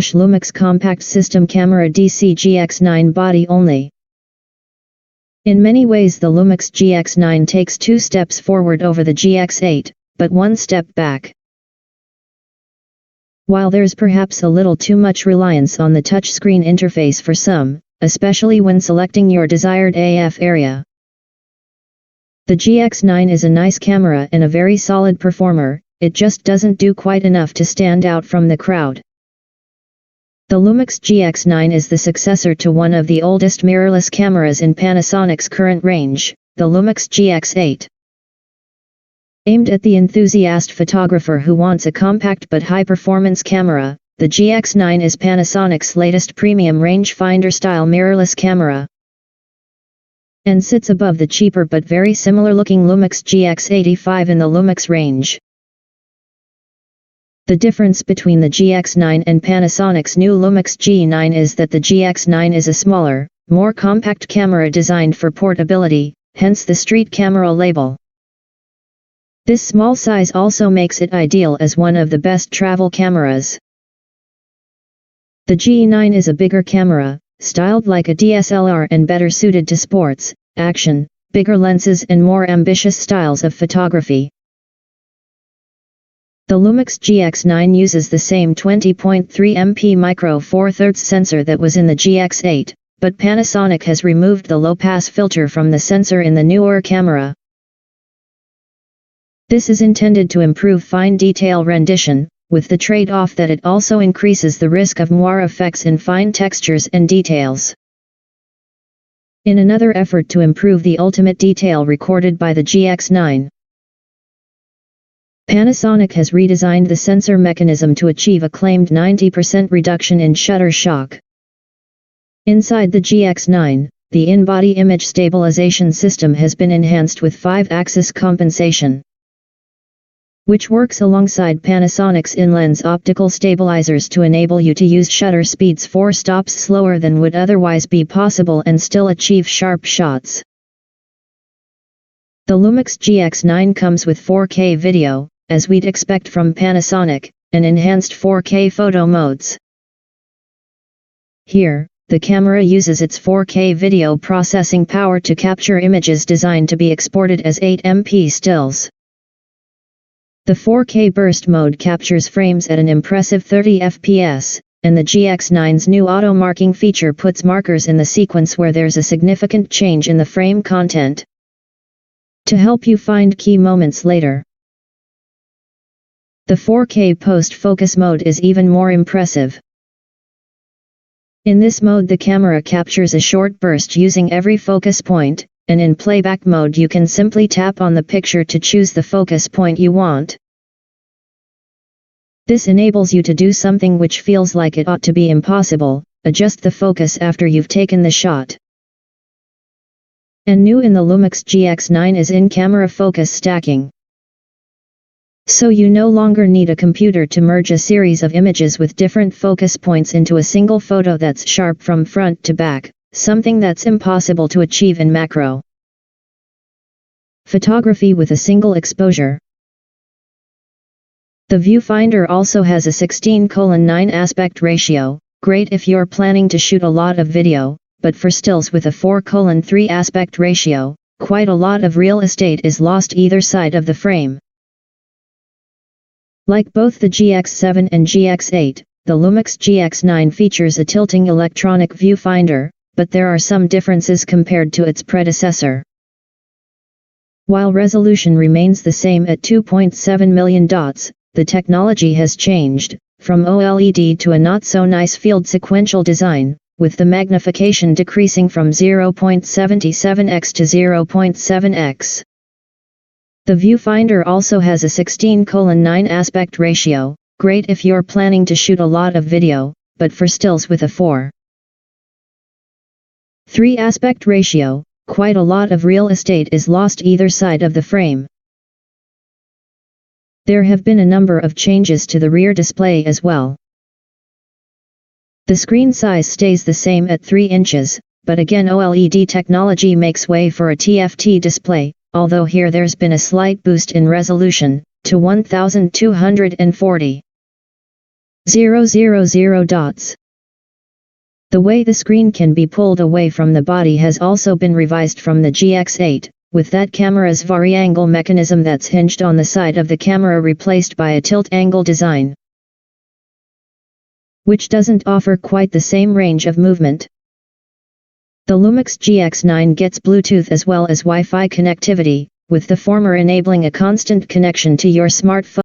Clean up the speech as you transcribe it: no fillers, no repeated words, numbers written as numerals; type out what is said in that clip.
Lumix Compact System Camera DC GX9 Body Only. In many ways the Lumix GX9 takes 2 steps forward over the GX8, but 1 step back. While there's perhaps a little too much reliance on the touchscreen interface for some, especially when selecting your desired AF area, the GX9 is a nice camera and a very solid performer. It just doesn't do quite enough to stand out from the crowd. The Lumix GX9 is the successor to one of the oldest mirrorless cameras in Panasonic's current range, the Lumix GX8. Aimed at the enthusiast photographer who wants a compact but high-performance camera, the GX9 is Panasonic's latest premium rangefinder-style mirrorless camera, and sits above the cheaper but very similar-looking Lumix GX85 in the Lumix range. The difference between the GX9 and Panasonic's new Lumix G9 is that the GX9 is a smaller, more compact camera designed for portability, hence the street camera label. This small size also makes it ideal as one of the best travel cameras. The G9 is a bigger camera, styled like a DSLR and better suited to sports, action, bigger lenses and more ambitious styles of photography. The Lumix GX9 uses the same 20.3 MP micro Four Thirds sensor that was in the GX8, but Panasonic has removed the low-pass filter from the sensor in the newer camera. This is intended to improve fine detail rendition, with the trade-off that it also increases the risk of moire effects in fine textures and details. In another effort to improve the ultimate detail recorded by the GX9, Panasonic has redesigned the sensor mechanism to achieve a claimed 90% reduction in shutter shock. Inside the GX9, the in-body image stabilization system has been enhanced with 5-axis compensation, which works alongside Panasonic's in-lens optical stabilizers to enable you to use shutter speeds 4 stops slower than would otherwise be possible and still achieve sharp shots. The Lumix GX9 comes with 4K video, as we'd expect from Panasonic, and enhanced 4K photo modes. Here, the camera uses its 4K video processing power to capture images designed to be exported as 8MP stills. The 4K burst mode captures frames at an impressive 30 fps, and the GX9's new auto marking feature puts markers in the sequence where there's a significant change in the frame content, to help you find key moments later. The 4K post-focus mode is even more impressive. In this mode the camera captures a short burst using every focus point, and in playback mode you can simply tap on the picture to choose the focus point you want. This enables you to do something which feels like it ought to be impossible: adjust the focus after you've taken the shot. And new in the Lumix GX9 is in-camera focus stacking. So you no longer need a computer to merge a series of images with different focus points into a single photo that's sharp from front to back, something that's impossible to achieve in macro photography with a single exposure. The viewfinder also has a 16:9 aspect ratio, great if you're planning to shoot a lot of video, but for stills with a 4:3 aspect ratio, quite a lot of real estate is lost either side of the frame. Like both the GX7 and GX8, the Lumix GX9 features a tilting electronic viewfinder, but there are some differences compared to its predecessor. While resolution remains the same at 2.7 million dots, the technology has changed, from OLED to a not-so-nice field sequential design, with the magnification decreasing from 0.77x to 0.7x. The viewfinder also has a 16:9 aspect ratio, great if you're planning to shoot a lot of video, but for stills with a 4:3 aspect ratio, quite a lot of real estate is lost either side of the frame. There have been a number of changes to the rear display as well. The screen size stays the same at 3 inches, but again OLED technology makes way for a TFT display, although here there's been a slight boost in resolution, to 1240. 000 dots. The way the screen can be pulled away from the body has also been revised from the GX8, with that camera's vari-angle mechanism that's hinged on the side of the camera replaced by a tilt-angle design, which doesn't offer quite the same range of movement. The Lumix GX9 gets Bluetooth as well as Wi-Fi connectivity, with the former enabling a constant connection to your smartphone.